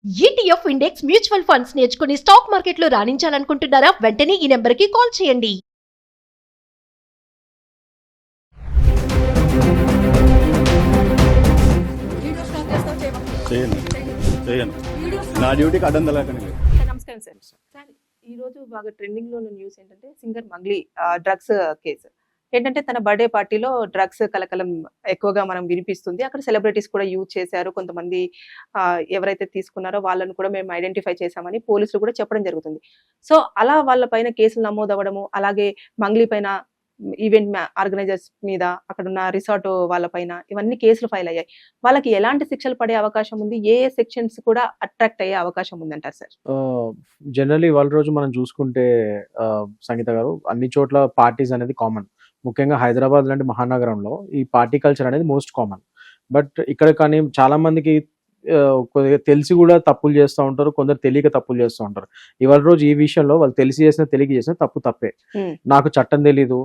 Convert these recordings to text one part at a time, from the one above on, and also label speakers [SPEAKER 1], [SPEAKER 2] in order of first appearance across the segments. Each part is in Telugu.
[SPEAKER 1] ఈటీఎఫ్ ఇండెక్స్ మ్యూచువల్ ఫండ్స్ నేర్చుకుని స్టాక్ మార్కెట్లో రాణించాలనుకుంటున్నారా? వెంటనే ఈ నెంబర్కి కాల్ చేయండి.
[SPEAKER 2] చేయను చేయను నా డ్యూటీకి అడ్డం తలకని
[SPEAKER 3] నమస్కారం సార్. సార్ ఈరోజు బాగా ట్రెండింగ్ లో ఉన్న న్యూస్ ఏంటంటే సింగర్ మంగ్లీ డ్రగ్స్ కేసు ఏంటంటే తన బర్త్డే పార్టీలో డ్రగ్స్ కలకలం ఎక్కువగా మనం వినిపిస్తుంది. అక్కడ సెలబ్రిటీస్ కూడా యూజ్ చేశారు. కొంతమంది ఎవరైతే తీసుకున్నారో వాళ్ళని కూడా మేము ఐడెంటిఫై చేశామని పోలీసులు కూడా చెప్పడం జరుగుతుంది. సో అలా వాళ్ళ పైన కేసులు నమోదవ్వడము, అలాగే మంగ్లీ పైన ఈవెంట్ ఆర్గనైజర్స్ మీద, అక్కడ ఉన్న రిసార్ట్ వాళ్ళ పైన ఇవన్నీ కేసులు ఫైల్ అయ్యాయి. వాళ్ళకి ఎలాంటి శిక్షలు పడే అవకాశం ఉంది? ఏ సెక్షన్స్ కూడా అట్రాక్ట్ అయ్యే అవకాశం ఉందంటారు సార్?
[SPEAKER 4] జనరల్లీ వాళ్ళ రోజు మనం చూసుకుంటే సంగీత గారు, అన్ని చోట్ల పార్టీస్ అనేది కామన్. ముఖ్యంగా హైదరాబాద్ లాంటి మహానగరంలో ఈ పార్టీ కల్చర్ అనేది మోస్ట్ కామన్. బట్ ఇక్కడ కానీ చాలా మందికి కొద్దిగా తెలిసి కూడా తప్పులు చేస్తూ ఉంటారు, కొందరు తెలియక తప్పులు చేస్తూ ఉంటారు. ఇవాళ రోజు ఈ విషయంలో వాళ్ళు తెలిసి చేసిన తెలియక చేసిన తప్పే. నాకు చట్టం తెలీదు,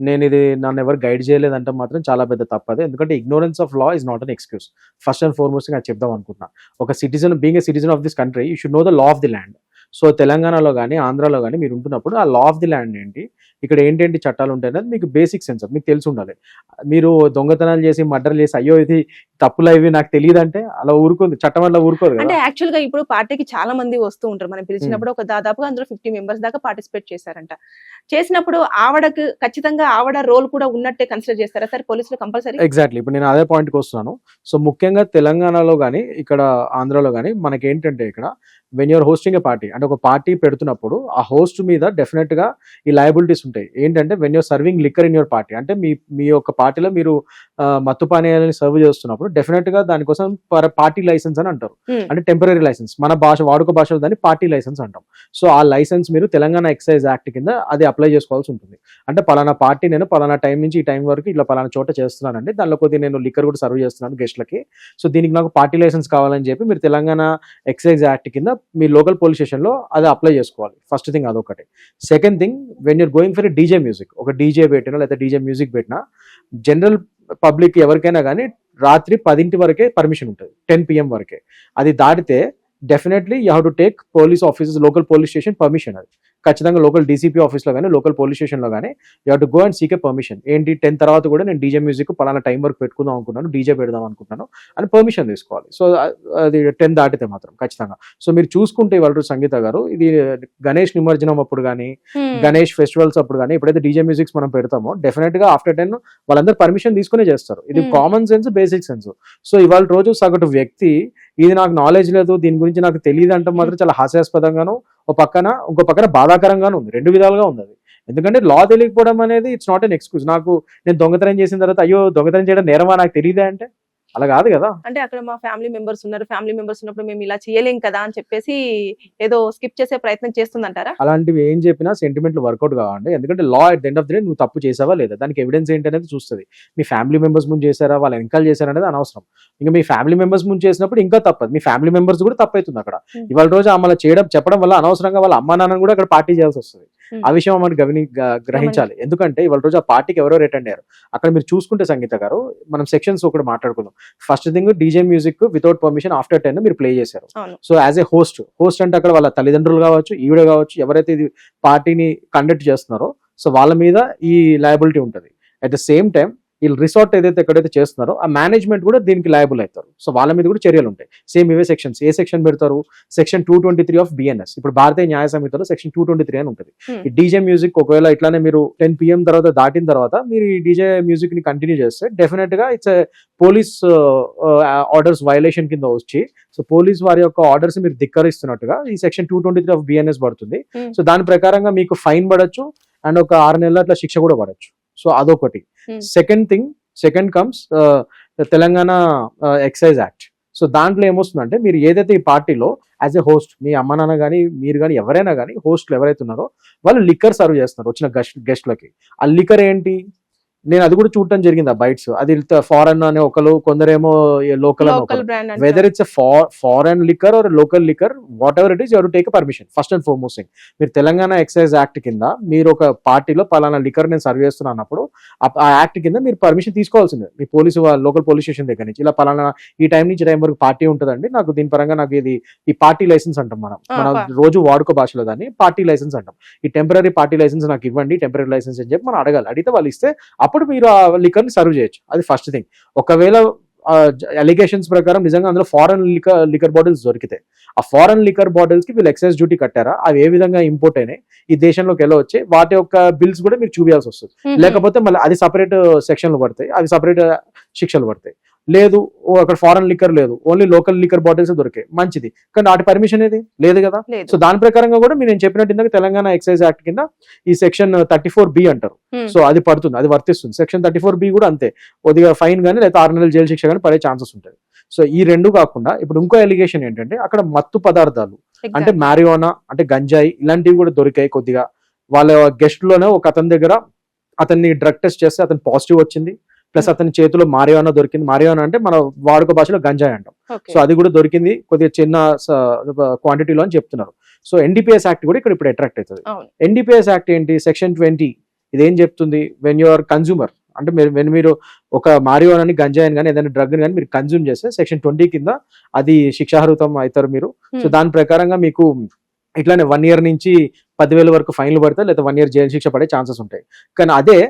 [SPEAKER 4] నేను ఇది నన్ను ఎవరు గైడ్ చేయలేదంటే మాత్రం చాలా పెద్ద తప్పదే. ఎందుకంటే ignorance of law is not an excuse. First and foremost నేను చెప్దాం అనుకుంటున్నా, ఒక citizen being a citizen of this country you should know the law of the land. So తెలంగాణలో కానీ ఆంధ్రాలో కానీ మీరు ఉంటున్నప్పుడు ఆ లా ఆఫ్ ది ల్యాండ్ ఏంటి, ఇక్కడ ఏంటంటి చట్టాలు ఉంటాయి అనేది మీకు బేసిక్ సెన్స్ మీకు తెలిసి ఉండాలి. మీరు దొంగతనాలు చేసి మర్డర్ చేసి అయ్యో ఇది తప్పులు ఇవి నాకు తెలియదు అంటే అలా ఊరుకుంది, చట్టం వల్ల ఊరుకోదు.
[SPEAKER 3] అంటే యాక్చువల్ గా ఇప్పుడు పార్టీకి చాలా మంది వస్తూ ఉంటారు. మనం పిలిచినప్పుడు ఒక దాదాపుగా అందులో 50 మెంబర్స్ దాకా పార్టిసిపేట్ చేశారంట. చేసినప్పుడు ఆవిడకు ఖచ్చితంగా ఆవిడ రోల్ కూడా ఉన్నట్టే కన్సిడర్ చేస్తారా సార్ పోలీసులు కంపల్సరీ?
[SPEAKER 4] ఎగ్జాక్ట్లీ, ఇప్పుడు నేను అదే పాయింట్కి వస్తున్నాను. సో ముఖ్యంగా తెలంగాణలో కానీ ఇక్కడ ఆంధ్రాలో కానీ మనకి ఏంటంటే ఇక్కడ when you're hosting a party అంటే ఒక పార్టీ పెడుతున్నప్పుడు ఆ హోస్ట్ మీద డెఫినెట్ గా ఈ లయబిలిటీస్ ఉంటాయి. ఏంటంటే when you're serving liquor in your party అంటే మీ యొక్క పార్టీలో మీరు మత్తు పానీయాలని సర్వ్ చేస్తున్నప్పుడు డెఫినెట్ గా దానికోసం పార్టీ లైసెన్స్ అని అంటారు. అంటే టెంపరీ లైసెన్స్, మన వాడుక భాషలో దాన్ని పార్టీ లైసెన్స్ అంటాం. సో ఆ లైసెన్స్ మీరు తెలంగాణ ఎక్సైజ్ యాక్ట్ కింద అది అప్లై చేసుకోవాల్సి ఉంటుంది. అంటే పలానా పార్టీ నేను పలానా టైం నుంచి ఈ టైం వరకు ఇట్లా పలానా చోట చేస్తున్నానండి, దానిలో కొద్దిగా నేను లిక్కర్ కూడా సర్వ్ చేస్తున్నాను గెస్ట్లకి, సో దీనికి నాకు పార్టీ లైసెన్స్ కావాలని చెప్పి మీరు తెలంగాణ ఎక్సైజ్ యాక్ట్ కింద మీ లోకల్ పోలీస్ స్టేషన్ లో అది అప్లై చేసుకోవాలి. ఫస్ట్ థింగ్ అదొకటి. Second thing, when you're going for DJ music, ఒక డీజే పెట్టినా లేదా డీజే మ్యూజిక్ పెట్టినా జనరల్ పబ్లిక్ ఎవరికైనా కానీ రాత్రి 10 వరకే పర్మిషన్ ఉంటుంది, 10 PM వరకే. అది దాటితే definitely you have to take police offices, local police station permission. అది ఖచ్చితంగా లోకల్ డీసీపీ ఆఫీస్లో కానీ లోకల్ పోలీస్ స్టేషన్లో కానీ you have to go and seek A permission. ఏంటి 10 తర్వాత కూడా నేను డీజే మ్యూజిక్ పలానా టైం వరకు పెట్టుకుందాం అనుకుంటున్నాను, డీజే పెడదాం అనుకుంటున్నాను అని పర్మిషన్ తీసుకోవాలి. సో అది 10 దాటితే మాత్రం ఖచ్చితంగా. సో మీరు చూసుకుంటే ఇవాళ సంగీత గారు, ఇది గణేష్ నిమజ్జనం అప్పుడు కానీ గణేష్ ఫెస్టివల్స్ అప్పుడు కానీ ఎప్పుడైతే డీజే మ్యూజిక్స్ మనం పెడతామో డెఫినెట్ గా ఆఫ్టర్ 10 వాళ్ళందరూ పర్మిషన్ తీసుకునే చేస్తారు. ఇది common sense, basic sense. So ఇవాళ రోజు సగటు వ్యక్తి ఇది నాకు నాలెడ్జ్ లేదు, దీని గురించి నాకు తెలియదు అంటే మాత్రం చాలా హాస్యాస్పదంగాను, ఇంకో పక్కన బాధాకరంగాను ఉంది. 2 విధాలుగా ఉంది అది. ఎందుకంటే లా తెలియకపోవడం అనేది ఇట్స్ నాట్ ఎన్ ఎక్స్క్యూజ్. నేను దొంగతనం చేసిన తర్వాత అయ్యో దొంగతనం చేయడం నేరమా నాకు తెలియదే అంటే అలా కాదు కదా.
[SPEAKER 3] అంటే అక్కడ మా ఫ్యామిలీ మెంబర్స్ ఉన్నారు, ఫ్యామిలీ మెంబర్స్ ఉన్నప్పుడు మేము ఇలా చేయలేం కదా అని చెప్పేసి ఏదో స్కిప్ చేసే ప్రయత్నం చేస్తుందంటారా?
[SPEAKER 4] అలాంటివి ఏం చెప్పినా సెంటిమెంట్లు వర్కౌట్ కావండి. ఎందుకంటే లా at the end of the day నువ్వు తప్పు చేసావా లేదా, దానికి ఎవిడెన్స్ ఏంటి అనేది చూస్తుంది. మీ ఫ్యామిలీ మెంబర్స్ ముందు చేశారా, వాళ్ళు వెనకాల చేశారా అనేది అనవసరం. ఇంకా మీ ఫ్యామిలీ మెంబర్స్ ముందు చేసినప్పుడు ఇంకా తప్పదు, మీ ఫ్యామిలీ మెంబర్స్ కూడా తప్పవుతుంది అక్కడ. ఇవాళ రోజు ఆమె చెప్పడం వల్ల అనవసరంగా వాళ్ళ అమ్మా నాన్నని కూడా అక్కడ పార్టీ చేయాల్సి వస్తుంది. ఆ విషయం మనం గ్రహించాలి. ఎందుకంటే ఇవాళ రోజు ఆ పార్టీకి ఎవరెవరు అటెండ్ అయ్యారు అక్కడ మీరు చూసుకుంటే సంగీత గారు, మనం సెక్షన్స్ ఒకటి మాట్లాడుకుందాం. First thing, DJ music without permission after 10 మీరు ప్లే చేశారు. సో యాజ్ ఏ హోస్ట్ అంటే అక్కడ వాళ్ళ తల్లిదండ్రులు కావచ్చు, ఈవిడ కావచ్చు, ఎవరైతే ఇది పార్టీని కండక్ట్ చేస్తున్నారో సో వాళ్ళ మీద ఈ లయబిలిటీ ఉంటుంది. అట్ ద సేమ్ టైం వీళ్ళు రిసార్ట్ ఏదైతే ఎక్కడైతే చేస్తున్నారో ఆ మేనేజ్మెంట్ కూడా దీనికి లయబుల్ అవుతారు. సో వాళ్ళ మీద కూడా చర్యలు ఉంటాయి. సేమ్ ఇవే సెక్షన్స్. ఏ సెక్షన్ పెడతారు? Section 223 of BNS. ఇప్పుడు భారతీయ న్యాయ సంహితలో సెక్షన్ 223 అని ఉంటుంది. ఈ డీజే మ్యూజిక్ ఒకవేళ ఇట్లానే మీరు 10 PM తర్వాత దాటిన తర్వాత మీరు ఈ డీజే మ్యూజిక్ ని కంటిన్యూ చేస్తే డెఫినెట్ గా ఇట్స్ పోలీస్ ఆర్డర్స్ వైలేషన్ కింద వచ్చి, సో పోలీస్ వారి యొక్క ఆర్డర్స్ మీరు ధిక్కరిస్తున్నట్టుగా ఈ సెక్షన్ 223 ఆఫ్ బిఎన్ఎస్ పడుతుంది. సో దాని ప్రకారంగా మీకు ఫైన్ పడచ్చు అండ్ ఒక 6 నెలల అట్లా శిక్ష కూడా పడచ్చు. సో అదొకటి. Second comes Telangana excise act. So దాంట్లో ఏమొస్తుందంటే మీరు ఏదైతే ఈ పార్టీలో యాజ్ ఎ హోస్ట్, మీ అమ్మ నాన్న కానీ మీరు కానీ ఎవరైనా కానీ హోస్ట్లు ఎవరైతే ఉన్నారో వాళ్ళు లిక్కర్ సర్వ్ చేస్తున్నారు వచ్చిన గెస్ట్లకి. ఆ లిక్కర్ ఏంటి? నేను అది కూడా చూడటం జరిగింది ఆ బైట్స్. అది ఫారెన్ అనే ఒకరు, కొందరేమో లోకల్ అని
[SPEAKER 3] లోకల్
[SPEAKER 4] ఒకరు.
[SPEAKER 3] Brand
[SPEAKER 4] whether it's foreign liquor are local liquor, what ever it is, you take permission first and foremost thing. మీరు తెలంగాణ ఎక్సైజ్ యాక్ట్ కింద మీరు ఒక పార్టీలో పలానా లిక్కర్ నేను సర్వ్ చేస్తున్నాను అన్నప్పుడు ఆ యాక్ట్ కింద మీరు పర్మిషన్ తీసుకోవాల్సిందే మీ పోలీసు లోకల్ పోలీస్ స్టేషన్ దగ్గర నుంచి. ఇలా పలానా ఈ టైం నుంచి టైం వరకు పార్టీ ఉంటుందండి, నాకు దీని పరంగా నాకు ఇది ఈ పార్టీ లైసెన్స్ అంటాం మన రోజు వాడుక భాషలో దాన్ని పార్టీ లైసెన్స్ అంటాం. ఈ టెంపరీ పార్టీ లైసెన్స్ నాకు ఇవ్వండి, టెంపరీ లైసెన్స్ అని చెప్పి మనం అడగాలి. అడిగితే వాళ్ళు ఇస్తే అప్పుడు మీరు ఆ లిక్కర్ ని సర్వ్ చేయొచ్చు. అది ఫస్ట్ థింగ్. ఒకవేళ అలిగేషన్స్ ప్రకారం నిజంగా అందులో ఫారెన్ లిక్కర్ బాటిల్స్ దొరికితే ఆ ఫారెన్ లిక్కర్ బాటిల్స్ కి వీళ్ళు ఎక్సైజ్ డ్యూటీ కట్టారా, అవి ఏ విధంగా ఇంపోర్ట్ అయినాయి, ఈ దేశంలోకి ఎలా వచ్చాయి, వాటి యొక్క బిల్స్ కూడా మీరు చూపించాల్సి వస్తుంది. లేకపోతే మళ్ళీ అది సపరేట్ సెక్షన్లు పడతాయి, అవి సపరేట్ శిక్షలు పడతాయి. లేదు అక్కడ ఫారెన్ లిక్కర్ లేదు, ఓన్లీ లోకల్ లిక్కర్ బాటిల్స్ దొరికాయి, మంచిది. కానీ వాటి పర్మిషన్ ఏది లేదు కదా. సో దాని ప్రకారంగా కూడా నేను చెప్పినట్టు ఇందాక తెలంగాణ ఎక్సైజ్ యాక్ట్ కింద ఈ సెక్షన్ 34B అంటారు. సో అది పడుతుంది, అది వర్తిస్తుంది. సెక్షన్ 34B కూడా అంతే, కొద్దిగా ఫైన్ కానీ లేదా 6 నెలల జైలు శిక్ష కానీ పడే ఛాన్సెస్ ఉంటాయి. సో ఈ రెండు కాకుండా ఇప్పుడు ఇంకో ఎలిగేషన్ ఏంటంటే అక్కడ మత్తు పదార్థాలు అంటే మ్యారియోనా అంటే గంజాయి ఇలాంటివి కూడా దొరికాయి. కొద్దిగా వాళ్ళ గెస్ట్ లోనే ఒక అతని దగ్గర అతన్ని డ్రగ్ టెస్ట్ చేస్తే అతను పాజిటివ్ వచ్చింది, ప్లస్ అతని చేతిలో మారియానా దొరికింది. మారియానా అంటే మన వాడుక భాషలో గంజాయి అంటాం. సో అది కూడా దొరికింది కొద్దిగా చిన్న క్వాంటిటీలో అని చెప్తున్నారు. సో ఎన్డీపీఎస్ యాక్ట్ కూడా ఇక్కడ ఇప్పుడు అట్రాక్ట్ అవుతుంది. ఎన్డీపీఎస్ యాక్ట్ ఏంటి, సెక్షన్ 20 ఇదేం చెప్తుంది, వెన్ యూఆర్ కన్జ్యూమర్ అంటే మీరు ఒక మారియానాని గంజాయిని కానీ ఏదైనా డ్రగ్ కానీ మీరు కన్జ్యూమ్ చేస్తే సెక్షన్ 20 కింద అది శిక్షార్హతం అవుతారు మీరు. సో దాని ప్రకారంగా మీకు ఇట్లానే 1 year నుంచి 10,000 వరకు ఫైన్లు పడతాయి, లేదా 1 year జైలు శిక్ష పడే ఛాన్సెస్ ఉంటాయి. కానీ అదే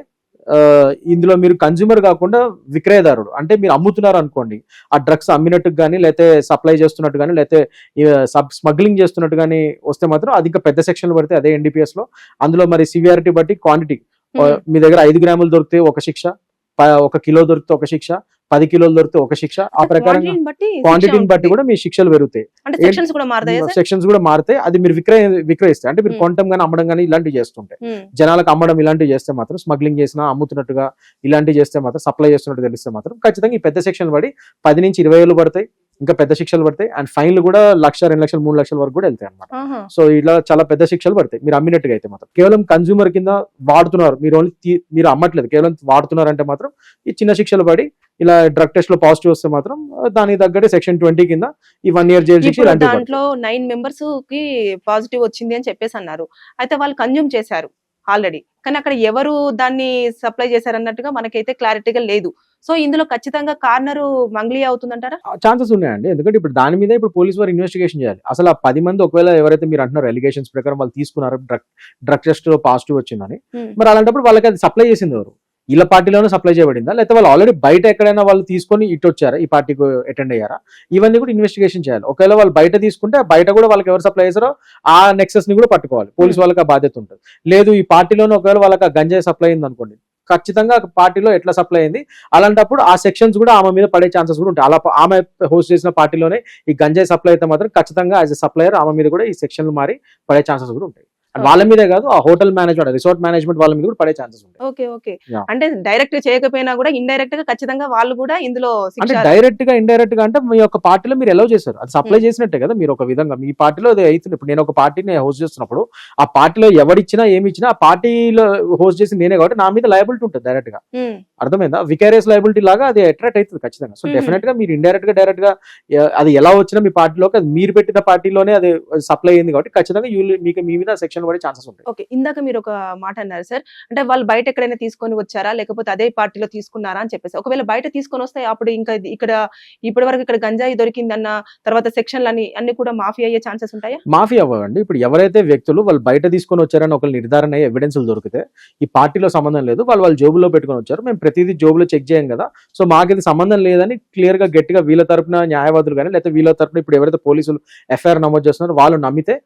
[SPEAKER 4] ఇందులో మీరు కన్జ్యూమర్ కాకుండా విక్రయదారుడు అంటే మీరు అమ్ముతున్నారు అనుకోండి, ఆ డ్రగ్స్ అమ్మినట్టు కానీ లేకపోతే సప్లై చేస్తున్నట్టు కానీ లేకపోతే స్మగ్లింగ్ చేస్తున్నట్టు కానీ వస్తే మాత్రం అది ఇంకా పెద్ద సెక్షన్లు పడితే అదే ఎన్డీపీఎస్ లో. అందులో మరి సివియారిటీ బట్టి క్వాంటిటీ, మీ దగ్గర 5 గ్రాములు దొరికితే ఒక శిక్ష, 1 కిలో దొరికితే ఒక శిక్ష, 10 కిలోలు దొరికితే ఒక శిక్ష. ఆ ప్రకారంగా క్వాంటిటీని బట్టి కూడా మీ శిక్షలు పెరుగుతాయి, సెక్షన్స్ కూడా మారుతాయి. అది మీరు విక్రయిస్తే అంటే మీరు కొనడం కానీ అమ్మడం కానీ ఇలాంటివి చేస్తుంటే, జనాలకు అమ్మడం ఇలాంటివి చేస్తే మాత్రం, స్మగ్లింగ్ చేసినా అమ్ముతున్నట్టుగా ఇలాంటివి చేస్తే మాత్రం, సప్లై చేస్తున్నట్టు తెలిస్తే మాత్రం ఖచ్చితంగా ఈ పెద్ద సెక్షన్లు పడి 10 నుంచి 20 ఏళ్ళు పడతాయి, ఇంకా పెద్ద శిక్షలు పడతాయి. అండ్ ఫైన్లు కూడా 1,00,000, 2,00,000, 3,00,000 వరకు కూడా వెళ్తాయి అనమాట. సో ఇలా చాలా పెద్ద శిక్షలు పడతాయి మీరు అమ్మినట్టుగా అయితే మాత్రం. కేవలం కన్జ్యూమర్ కింద వాడుతున్నారు, మీరు అమ్మట్లేదు, కేవలం వాడుతున్నారు అంటే మాత్రం ఈ చిన్న శిక్షలు పడి ఇలా డ్రగ్ టెస్ట్ లో పాజిటివ్ వస్తే మాత్రం దానికి తగ్గట్టు సెక్షన్ 20 కింద ఈ 1 year జైలు శిక్ష.
[SPEAKER 3] దాంట్లో 9 members కి పాజిటివ్ వచ్చింది అని చెప్పేసి అన్నారు. అయితే వాళ్ళు కన్జ్యూమ్ చేశారు ఆల్రెడీ, కానీ అక్కడ ఎవరు దాన్ని సప్లై చేశారు అన్నట్టుగా మనకైతే క్లారిటీగా లేదు. సో ఇందులో ఖచ్చితంగా కార్నర్ మంగ్లీ అవుతుందంటారా?
[SPEAKER 4] ఛాన్సెస్ ఉన్నాయండి, ఎందుకంటే ఇప్పుడు దాని మీద ఇప్పుడు పోలీసు వారు ఇన్వెస్టిగేషన్ చేయాలి. అసలు ఆ 10 మంది ఒకవేళ ఎవరైతే మీరు అంటున్నారు ఎలిగేషన్స్ ప్రకారం వాళ్ళు తీసుకున్నారు డ్రగ్ టెస్ట్ లో పాజిటివ్ వచ్చిందని, మరి అలాంటప్పుడు వాళ్ళకి అది సప్లై చేసింది ఎవరు, వీళ్ళ పార్టీలోనే సప్లై చేయబడిందా, లేకపోతే వాళ్ళు ఆల్రెడీ బయట ఎక్కడైనా వాళ్ళు తీసుకొని ఇటు వచ్చారా, ఈ పార్టీకి అటెండ్ అయ్యారా, ఇవన్నీ కూడా ఇన్వెస్టిగేషన్ చేయాలి. ఒకవేళ వాళ్ళు బయట తీసుకుంటే బయట కూడా వాళ్ళకి ఎవరు సప్లై చేశారో ఆ నెక్సెస్ ని కూడా పట్టుకోవాలి, పోలీసు వాళ్ళకి ఆ బాధ్యత ఉంటుంది. లేదు ఈ పార్టీలోనే ఒకవేళ వాళ్ళకి ఆ గంజాయి సప్లై అయింది అనుకోండి, ఖచ్చితంగా పార్టీలో ఎట్లా సప్లై అయింది అలాంటప్పుడు ఆ సెక్షన్స్ కూడా ఆమె మీద పడే ఛాన్సెస్ కూడా ఉంటాయి. అలా ఆమె హోస్ట్ చేసిన పార్టీలోనే ఈ గంజాయి సప్లై అయితే మాత్రం ఖచ్చితంగా యాజ్ ఎ సప్లయర్ ఆమె మీద కూడా ఈ సెక్షన్లు మారి పడే ఛాన్సెస్ కూడా ఉంటాయి. వాళ్ళ మీదే కాదు, ఆ హోటల్ మేనేజ్మెంట్, రిసార్ట్ మేనేజ్మెంట్ వాళ్ళ మీద కూడా పడే ఛాన్సెస్ ఉంటాయి.
[SPEAKER 3] ఓకే ఓకే, అంటే డైరెక్ట్ చేయకపోయినా కూడా ఇండైరెక్ట్ గా ఖచ్చితంగా వాళ్ళు కూడా ఇందులో,
[SPEAKER 4] అంటే డైరెక్ట్ గా ఇండైరెక్ట్ గా అంటే మీ యొక్క పార్టీలో మీరు ఎలా చేశారు, అది సప్లై చేసినట్టే కదా మీరు ఒక విధంగా. మీ పార్టీలో అది అవుతుంది. ఇప్పుడు నేను ఒక పార్టీని హోస్ట్ చేస్తున్నప్పుడు ఆ పార్టీలో ఎవరిచ్చినా ఏమి ఇచ్చినా ఆ పార్టీలో హోస్ట్ చేసి నేనే కాబట్టి నా మీద లయబిలిటీ ఉంటుంది డైరెక్ట్ గా. అర్థమైందా? వికారియస్ లయబిలిటీ లాగా అది అట్రాక్ట్ అవుతుంది ఖచ్చితంగా. సో డెఫినెట్ గా మీరు ఇండైరెక్ట్ గా డైరెక్ట్ గా అది ఎలా వచ్చినా మీ పార్టీలోకి, అది మీరు పెట్టిన పార్టీలోనే అది సప్లై అయింది కాబట్టి ఖచ్చితంగా మీకు మీ మీద సెక్షన్ పడే ఛాన్సెస్ ఉంటాయి.
[SPEAKER 3] ఇందాక మీరు ఒక మాట అన్నారు సార్, అంటే వాళ్ళు బయట ఎక్కడైనా తీసుకొని వచ్చారా లేకపోతే అదే పార్టీలో తీసుకున్నారా అని చెప్పేసి. ఒకవేళ బయట తీసుకొని వస్తే అప్పుడు ఇంకా ఇక్కడ ఇప్పటి వరకు ఇక్కడ గంజాయి దొరికిందన్న తర్వాత సెక్షన్లు అన్ని కూడా మాఫీ అయ్యే ఛాన్సెస్ ఉంటాయా?
[SPEAKER 4] మాఫీ అవ్వండి. ఇప్పుడు ఎవరైతే వ్యక్తులు వాళ్ళు బయట తీసుకొని వచ్చారని ఒక నిర్ధారణ అయ్యే ఎవిడెన్స్లు దొరికితే ఈ పార్టీలో సంబంధం లేదు, వాళ్ళు జోబులో పెట్టుకొని వచ్చారు, మేము ప్రతిదీ జోబులో చెక్ చేయం కదా, సో మాకు ఇది సంబంధం లేదని క్లియర్ గా గట్టిగా వీళ్ళ తరపున న్యాయవాదులు కానీ లేకపోతే వీళ్ళ తరపున ఇప్పుడు ఎవరైతే పోలీసులు ఎఫ్ఐఆర్ నమోదు చేస్తున్నారో వాళ్ళు నమ్మితే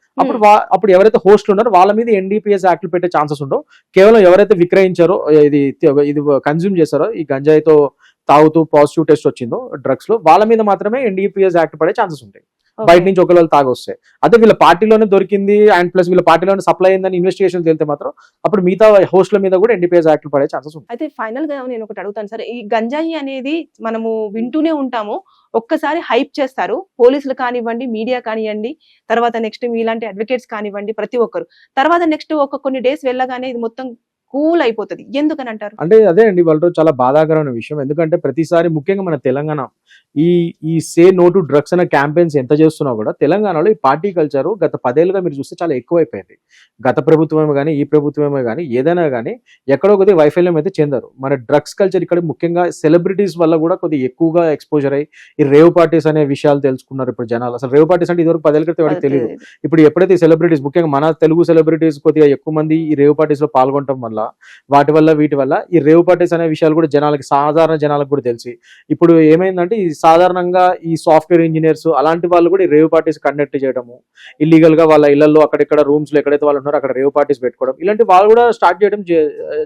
[SPEAKER 4] అప్పుడు ఎవరైతే హోస్టులు ఉన్నారో వాళ్ళ మీద ఎన్డీపీఎస్ యాక్ట్లు పెట్టే ఛాన్సెస్ ఉండవు. కేవలం ఎవరైతే విక్రయించారో, ఇది కన్జ్యూమ్ చేశారో, ఈ గంజాయితో తాగుతూ పాజిటివ్ టెస్ట్ వచ్చిందో డ్రగ్స్ లో, వాళ్ళ మీద మాత్రమే ఎన్డీపీఎస్ యాక్ట్ పడే ఛాన్సెస్ ఉంటాయి. బయట నుంచి ఒకవేళ తాగొస్తాయి. అదే వీళ్ళ పార్టీలోనే దొరికింది అండ్ ప్లస్ వీళ్ళ పార్టీలోనే సప్లై అయిందని ఇన్వెస్టిగేషన్ తెలితే మాత్రం అప్పుడు మిగతా హోస్ట్ల మీద కూడా ఎన్డీపీఎస్ యాక్ట్ పడే ఛాన్సెస్ ఉంటాయి.
[SPEAKER 3] అయితే ఫైనల్ గా నేను ఒకటి అడుగుతాను సార్, ఈ గంజాయి అనేది మనము వింటూనే ఉంటాము, ఒక్కసారి హైప్ చేస్తారు పోలీసులు కానివ్వండి, మీడియా కానివ్వండి, తర్వాత నెక్స్ట్ మీలాంటి అడ్వకేట్స్ కానివ్వండి, ప్రతి ఒక్కరు. తర్వాత నెక్స్ట్ కొన్ని డేస్ వెళ్ళగానే ఇది మొత్తం కూల్ అయిపోతుంది, ఎందుకని అంటారు?
[SPEAKER 4] అంటే అదే అండి వాళ్ళతో చాలా బాధాకరమైన విషయం. ఎందుకంటే ప్రతిసారి ముఖ్యంగా మన తెలంగాణ ఈ సే నో టు డ్రగ్స్ అనే క్యాంపెయిన్స్ ఎంత చేస్తున్నా కూడా తెలంగాణలో ఈ పార్టీ కల్చర్ గత 10 ఏళ్ళుగా మీరు చూస్తే చాలా ఎక్కువైపోయింది. గత ప్రభుత్వమే కానీ ఈ ప్రభుత్వమే కానీ ఏదైనా కానీ ఎక్కడో కొద్దిగా వైఫల్యం అయితే చెందారు. మన డ్రగ్స్ కల్చర్ ఇక్కడ ముఖ్యంగా సెలబ్రిటీస్ వల్ల కూడా కొద్దిగా ఎక్కువగా ఎక్స్పోజర్ అయ్యి ఈ రేవ్ పార్టీస్ అనే విషయాలు తెలుసుకున్నారు ఇప్పుడు జనాలు. అసలు రేవ్ పార్టీస్ అంటే ఇదివరకు 10 ఏళ్ళ క్రితం ఎవరికి తెలియదు. ఇప్పుడు ఎప్పుడైతే సెలబ్రిటీస్ ముఖ్యంగా మన తెలుగు సెలబ్రిటీస్ కొద్దిగా ఎక్కువ మంది ఈ రేవ్ పార్టీస్ లో పాల్గొనడం వల్ల వీటి వల్ల ఈ రేవ్ పార్టీస్ అనే విషయాలు కూడా జనాలకి సాధారణ జనాలకు కూడా తెలిసి ఇప్పుడు ఏమైందంటే ఈ సాధారణంగా ఈ సాఫ్ట్వేర్ ఇంజనీర్స్ అలాంటి వాళ్ళు కూడా ఈ రేవ్ పార్టీస్ కండక్ట్ చేయడము, ఇల్లీగల్ గా వాళ్ళ ఇళ్లలో అక్కడెక్కడ రూమ్స్ లో ఎక్కడైతే వాళ్ళు ఉన్నారో అక్కడ రేవ్ పార్టీస్ పెట్టుకోవడం, ఇలాంటి వాళ్ళు కూడా స్టార్ట్ చేయడం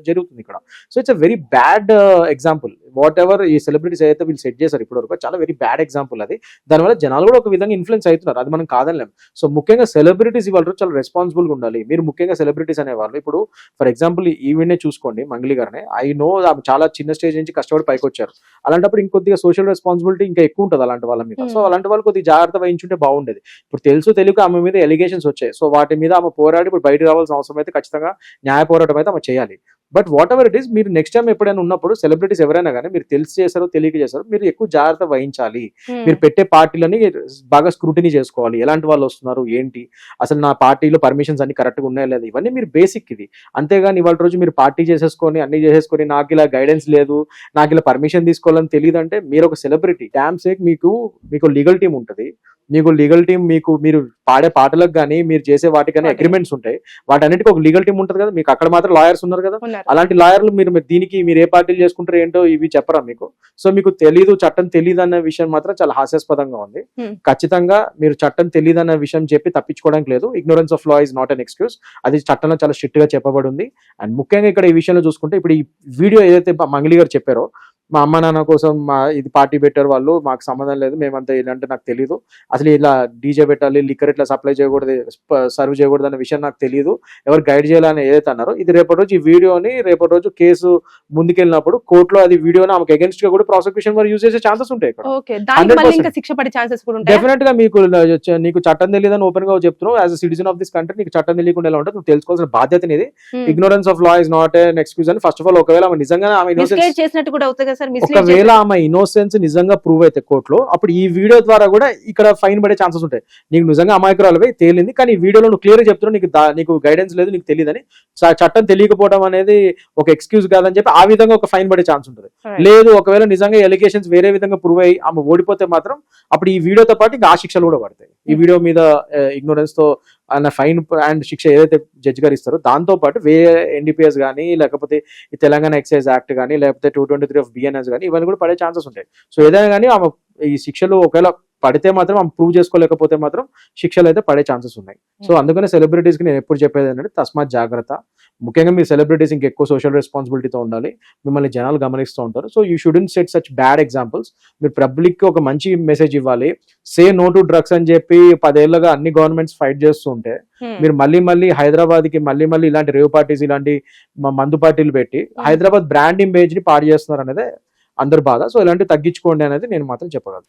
[SPEAKER 4] జరుగుతుంది ఇక్కడ. So it's a very bad example. What ever ఈ సెలబ్రిటీస్ అయితే వీళ్ళు సెట్ చేశారు ఇప్పటి వరకు చాలా వెరీ బ్యాడ్ ఎగ్జాంపుల్ అది. దానివల్ల జనాలు కూడా ఒక విధంగా ఇన్ఫ్లుయెన్స్ అవుతున్నారు, అది మనం కాదనలేం. సో ముఖ్యంగా సెలబ్రిటీస్ ఇవాళ చాలా రెస్పాన్సిబుల్ గా ఉండాలి. మీరు ముఖ్యంగా సెలబ్రిటీస్ అనేవాళ్ళు ఇప్పుడు ఫర్ ఎగ్జాంపుల్ ఈవెంట్ చూసుకోండి, మంగ్లీ గారిని. ఐ నో చాలా చిన్న స్టేజ్ నుంచి కష్టపడి పైకి వచ్చారు. అలాంటప్పుడు ఇంకొద్దిగా సోషల్ రెస్పాన్సిబిలిటీ ఇంకా ఎక్కువ ఉంటుంది అలాంటి వాళ్ళ మీద. సో అలాంటి వాళ్ళు కొద్దిగా జాగ్రత్త వహించుంటే బాగుండేది. ఇప్పుడు తెలుసు తెలియక ఆమె మీద ఎలిగేషన్స్ వచ్చాయి. సో వాటి మీద ఆమె పోరాడి ఇప్పుడు బయట రావాల్సిన అవసరం అయితే ఖచ్చితంగా న్యాయ పోరాటం అయితే ఆమె చేయాలి. But what ever it is, మీరు నెక్స్ట్ టైం ఎప్పుడైనా ఉన్నప్పుడు సెలబ్రిటీస్ ఎవరైనా కానీ మీరు తెలిసి చేశారో తెలియక చేశారో మీరు ఎక్కువ జాగ్రత్త వహించాలి. మీరు పెట్టే పార్టీలని బాగా స్క్రూటినీ చేసుకోవాలి. ఎలాంటి వాళ్ళు వస్తున్నారు ఏంటి, అసలు నా పార్టీలో పర్మిషన్స్ అన్ని కరెక్ట్గా ఉన్నాయా లేదు, ఇవన్నీ మీరు బేసిక్ ఇది. అంతేగాని ఇవాళ రోజు మీరు పార్టీ చేసేసుకొని అన్ని చేసేసుకొని నాకు ఇలా గైడెన్స్ లేదు, నాకు ఇలా పర్మిషన్ తీసుకోవాలని తెలియదు అంటే మీరు ఒక సెలబ్రిటీ. డామ్ సేక్ మీకు లీగల్ టీం ఉంటుంది. మీకు లీగల్ టీం మీరు పాడే పాటలకు కానీ మీరు చేసే వాటికి కానీ అగ్రిమెంట్స్ ఉంటాయి. వాటన్నిటికీ ఒక లీగల్ టీం ఉంటుంది కదా. మీకు అక్కడ మాత్రం లాయర్స్ ఉన్నారు కదా. అలాంటి లాయర్లు మీరు దీనికి మీరు ఏ పార్టీలు చేసుకుంటారు ఏంటో ఇవి చెప్పరా మీకు? సో మీకు తెలీదు, చట్టం తెలియదు అన్న విషయం మాత్రం చాలా హాస్యాస్పదంగా ఉంది. ఖచ్చితంగా మీరు చట్టం తెలియదు అన్న విషయం చెప్పి తప్పించుకోవడానికి లేదు. Ignorance of law is not an excuse. అది చట్టంలో చాలా స్ట్రిక్ట్ గా చెప్పబడి ఉంది. అండ్ ముఖ్యంగా ఇక్కడ ఈ విషయంలో చూసుకుంటే ఇప్పుడు ఈ వీడియో ఏదైతే మంగ్లీ గారు చెప్పారో, మా అమ్మ నాన్న కోసం ఇది పార్టీ పెట్టారు వాళ్ళు, మాకు సంబంధం లేదు, మేమంతా ఏంటంటే నాకు తెలియదు, అసలు ఇలా డీజే పెట్టాలి, లిక్కర్ ఇట్లా సప్లై చేయకూడదు, సర్వ్ చేయకూడదు అనే విషయం నాకు తెలియదు, ఎవరు గైడ్ చేయాలని ఏదైతే అన్నారో, ఇది రేపటి రోజు ఈ వీడియోని రేపటి రోజు కేసు ముందుకెళ్ళినప్పుడు కోర్టులో అది వీడియోని ఆమెకు అగేన్స్ట్ గా కూడా ప్రాసిక్యూషన్ వారు యూజ్ చేసే ఛాన్సెస్ ఉంటాయి ఇక్కడ. డెఫినెట్ గా నీకు చట్టం తెలియదని ఓపెన్ గా చెప్తున్నావు. As a citizen of this country నీకు చట్టం తెలియకుండా ఎలా ఉంటుంది, నువ్వు తెలుసుకోవాల్సిన బాధ్యత అనేది. Ignorance of law is not an excuse అని ఫస్ట్ ఆఫ్ ఆల్ ఒకవేళ ఆమె నిజంగా ఒకవేళ ఆమె ఇన్నోసెన్స్ నిజంగా ప్రూవ్ అయితే కోర్టులో, అప్పుడు ఈ వీడియో ద్వారా కూడా ఇక్కడ ఫైన్ పడే ఛాన్సెస్ ఉంటాయి. నీకు నిజంగా అమాయకురాలువే తేలింది, కానీ ఈ వీడియోలో నువ్వు క్లియర్ చెప్తున్నావు నీకు గైడెన్స్ లేదు, నీకు తెలియదని, చట్టం తెలియకపోవడం అనేది ఒక ఎక్స్క్యూజ్ కాదని చెప్పి ఆ విధంగా ఒక ఫైన్ పడే ఛాన్స్ ఉంటుంది. లేదు ఒకవేళ నిజంగా ఎలిగేషన్స్ వేరే విధంగా ప్రూవ్ అయ్యి ఆమె ఓడిపోతే మాత్రం అప్పుడు ఈ వీడియోతో పాటు ఇంకా ఆ శిక్షలు కూడా పడతాయి. ఈ వీడియో మీద ఇగ్నోరెన్స్ తో అన్న ఫైన్ అండ్ శిక్ష ఏదైతే జడ్జి గారు ఇస్తారో దాంతో పాటు ఎన్డీపీఎస్ కానీ లేకపోతే ఈ తెలంగాణ ఎక్సైజ్ యాక్ట్ కానీ లేకపోతే 223 ఆఫ్ బిఎన్ఎస్ కానీ ఇవన్నీ కూడా పడే ఛాన్సెస్ ఉంటాయి. సో ఏదైనా కానీ ఆమె ఈ శిక్షలు ఒకవేళ పడితే మాత్రం ఆమె ప్రూవ్ చేసుకోలేకపోతే మాత్రం శిక్షలు అయితే పడే ఛాన్సెస్ ఉన్నాయి. సో అందుకనే సెలబ్రిటీస్ కి నేను ఎప్పుడు చెప్పేది ఏంటంటే తస్మాత్ జాగ్రత్త. ముఖ్యంగా మీ సెలబ్రిటీస్ ఇంకెక్కువ సోషల్ రెస్పాన్సిబిలిటీతో ఉండాలి. మిమ్మల్ని జనాలు గమనిస్తూ ఉంటారు. So you shouldn't set such bad examples. మీరు పబ్లిక్ కి ఒక మంచి మెసేజ్ ఇవ్వాలి. సే నో టు డ్రగ్స్ అని చెప్పి 10 ఏళ్ళగా అన్ని గవర్నమెంట్స్ ఫైట్ చేస్తూ ఉంటే మీరు మళ్ళీ హైదరాబాద్ కి మళ్ళీ ఇలాంటి రేవ్ పార్టీస్ ఇలాంటి మందు పార్టీలు పెట్టి హైదరాబాద్ బ్రాండ్ ఇమేజ్ ని పాడు చేస్తున్నారు అనేది అందరు బాధ. సో ఇలాంటివి తగ్గించుకోండి అనేది నేను మాత్రం చెప్పగలను.